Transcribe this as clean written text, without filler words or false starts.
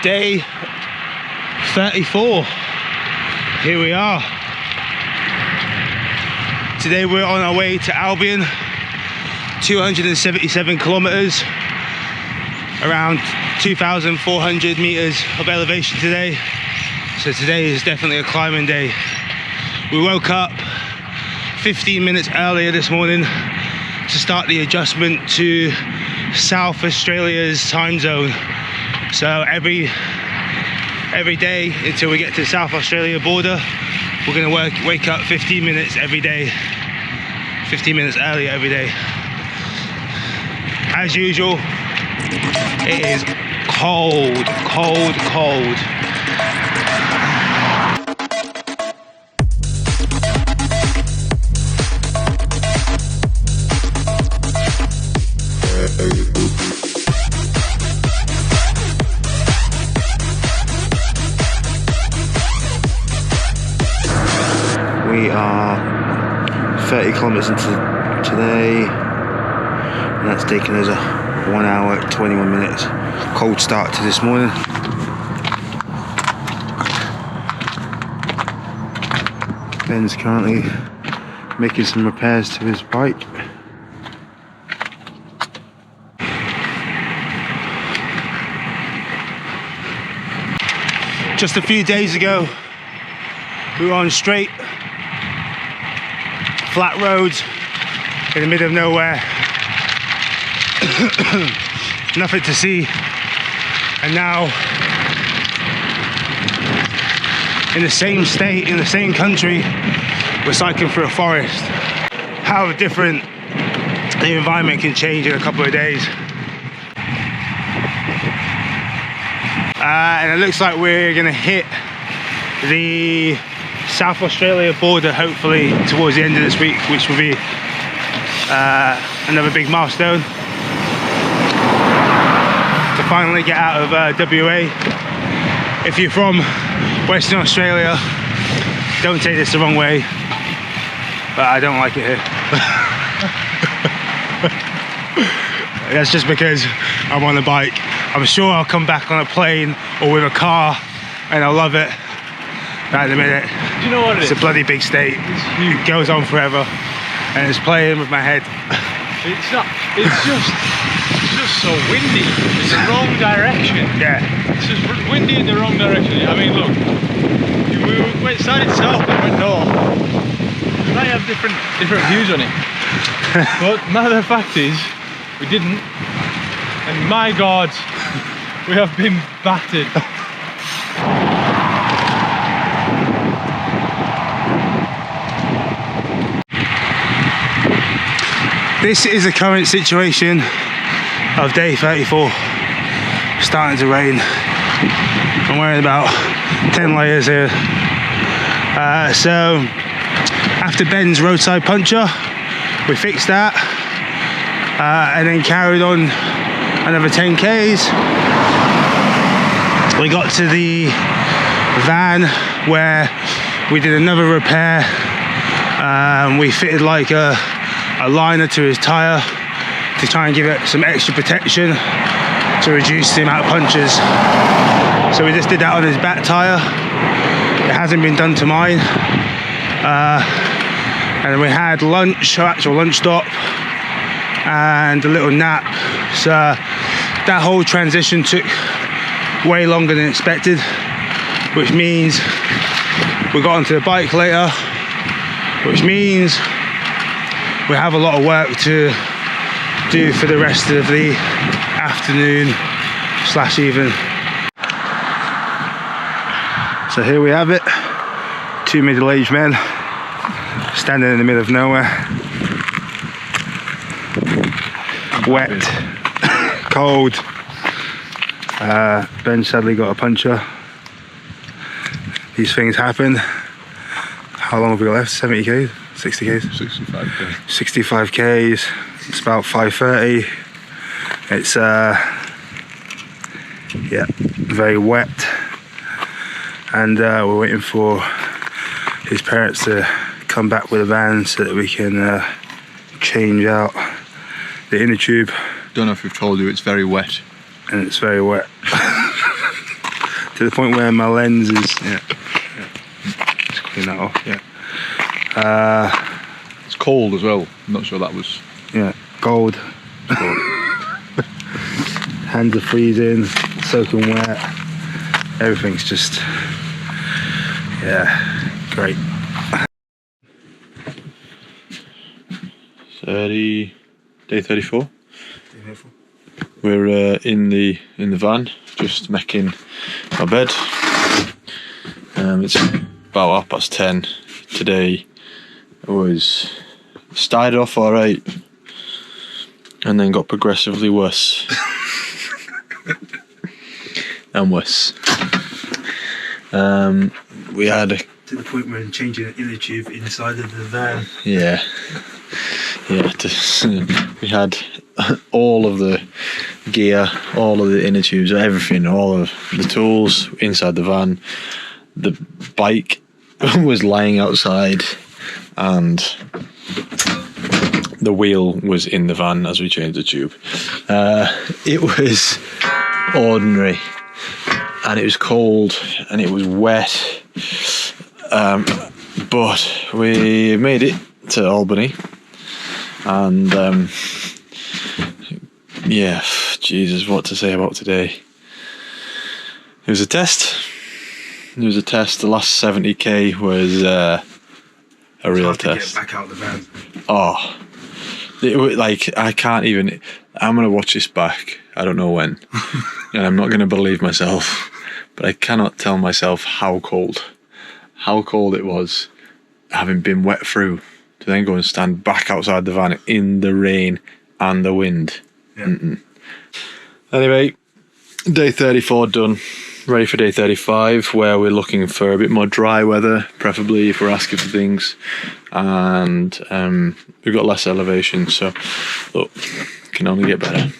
Day 34. Here we are. Today we're on our way to Albion. 277 kilometers, around 2,400 meters of elevation today. So today is definitely a climbing day. We woke up 15 minutes earlier this morning to start the adjustment to South Australia's time zone. So every day until we get to the South Australia border, we're going to wake up 15 minutes every day, 15 minutes earlier every day. As usual, it is cold, cold, cold. We are 30 kilometers into today, and that's taken us a 1 hour 21 minutes. Cold start to this morning. Ben's currently making some repairs to his bike. Just a few days ago, we were on straight, flat roads in the middle of nowhere. Nothing to see. And now, in the same state, in the same country, we're cycling through a forest. How different the environment can change in a couple of days. And it looks like we're gonna hit the South Australia border hopefully towards the end of this week, which will be another big milestone to finally get out of WA. If you're from Western Australia, don't take this the wrong way, but I don't like it here. That's just because I'm on a bike. I'm sure I'll come back on a plane or with a car and I'll love it. Right in a minute. Do you know what it is? It's a bloody big state. It goes on forever, and it's playing with my head. It's not. It's just so windy. It's the wrong direction. Yeah. It's just windy in the wrong direction. I mean, look. We started south and went north. We might have different views on it, but matter of fact is, we didn't. And my God, we have been battered. This is the current situation of day 34. Starting to rain. I'm wearing about 10 layers here. So after Ben's roadside puncture, we fixed that and then carried on another 10 Ks. We got to the van where we did another repair. We fitted like a liner to his tyre to try and give it some extra protection to reduce the amount of punctures. So we just did that on his back tyre. It hasn't been done to mine. And then we had lunch, actual lunch stop, and a little nap. So that whole transition took way longer than expected, which means we got onto the bike later, which means we have a lot of work to do for the rest of the afternoon / evening. So here we have it, two middle-aged men standing in the middle of nowhere, wet, cold. Ben sadly got a puncture. These things happen. How long have we got left? 70 Ks? 60 Ks? 65 Ks. 65 Ks. It's about 5:30. It's yeah, very wet, and we're waiting for his parents to come back with a van so that we can change out the inner tube. Don't know if we've told you, it's very wet. And it's very wet. to the point where my lens is. Yeah. Just clean that off. Yeah. It's cold as well. I'm not sure that was. Yeah. Gold. Hands are freezing, soaking wet. Everything's just, yeah, great. Day 34. We're in the van, just making my bed. It's about 10:30 today. It started off all right, and then got progressively worse. And worse. We had To the point where I'm changing an inner tube inside of the van. Yeah. We had all of the gear, all of the inner tubes, everything, all of the tools inside the van. The bike was lying outside, and the wheel was in the van as we changed the tube. It was ordinary, and it was cold, and it was wet, but we made it to Albany, and yeah, Jesus, what to say about today. It was a test. The last 70k was a real test. To get back out of the van. Oh, it was like, I can't even. I'm gonna watch this back. I don't know when, and I'm not gonna believe myself. But I cannot tell myself how cold it was, having been wet through, to then go and stand back outside the van in the rain and the wind. Yeah. Anyway, day 34 done. Ready for day 35, where we're looking for a bit more dry weather, preferably if we're asking for things, and we've got less elevation, so look, can only get better.